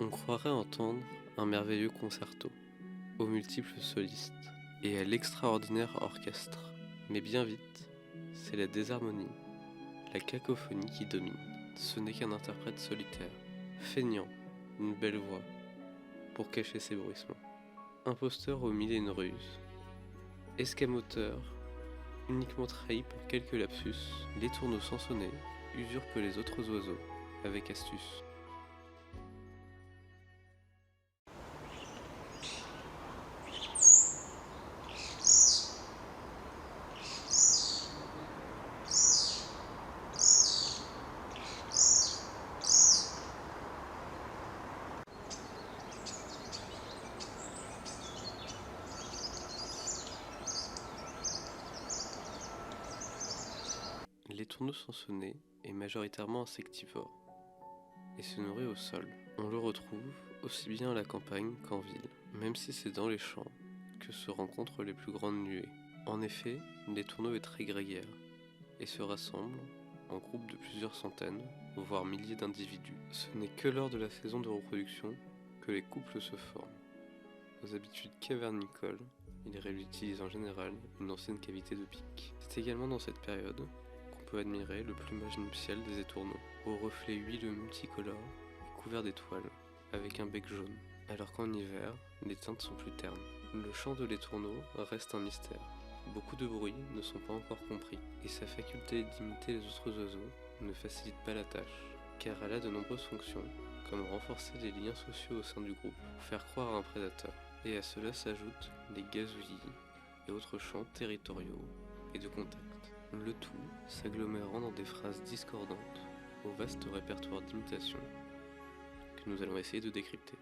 On croirait entendre un merveilleux concerto, aux multiples solistes et à l'extraordinaire orchestre. Mais bien vite, c'est la désharmonie, la cacophonie qui domine. Ce n'est qu'un interprète solitaire, feignant une belle voix pour cacher ses bruissements. Imposteur aux mille et une ruses, escamoteur, uniquement trahi par quelques lapsus, les tourneaux sansonnés usurpent les autres oiseaux avec astuce. Les tourneaux sansonnés est majoritairement insectivore et se nourrit au sol. On le retrouve aussi bien à la campagne qu'en ville, même si c'est dans les champs que se rencontrent les plus grandes nuées. En effet, les tourneaux est très grégaire et se rassemblent en groupes de plusieurs centaines, voire milliers d'individus. Ce n'est que lors de la saison de reproduction que les couples se forment. Aux habitudes cavernicoles, ils réutilisent en général une ancienne cavité de pic. C'est également dans cette période qu'on peut admirer le plumage nuptial des étourneaux, aux reflets huileux multicolores et couverts d'étoiles, avec un bec jaune, alors qu'en hiver, les teintes sont plus ternes. Le chant de l'étourneau reste un mystère. Beaucoup de bruits ne sont pas encore compris, et sa faculté d'imiter les autres oiseaux ne facilite pas la tâche, car elle a de nombreuses fonctions, comme renforcer les liens sociaux au sein du groupe, ou faire croire à un prédateur. Et à cela s'ajoutent les gazouillis et autres chants territoriaux et de contact. Le tout s'agglomérant dans des phrases discordantes au vaste répertoire d'imitations que nous allons essayer de décrypter.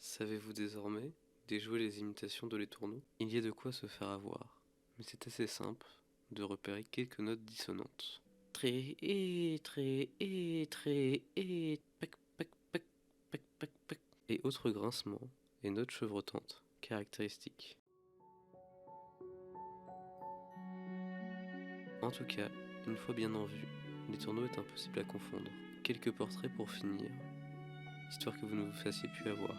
Savez-vous désormais déjouer les imitations de l'étourneau? Il y a de quoi se faire avoir, mais c'est assez simple de repérer quelques notes dissonantes. Très pac pac pac pac pac pac, et autres grincements et notes chevrotantes caractéristiques. En tout cas, une fois bien en vue, l'étourneau est impossible à confondre. Quelques portraits pour finir, histoire que vous ne vous fassiez plus avoir.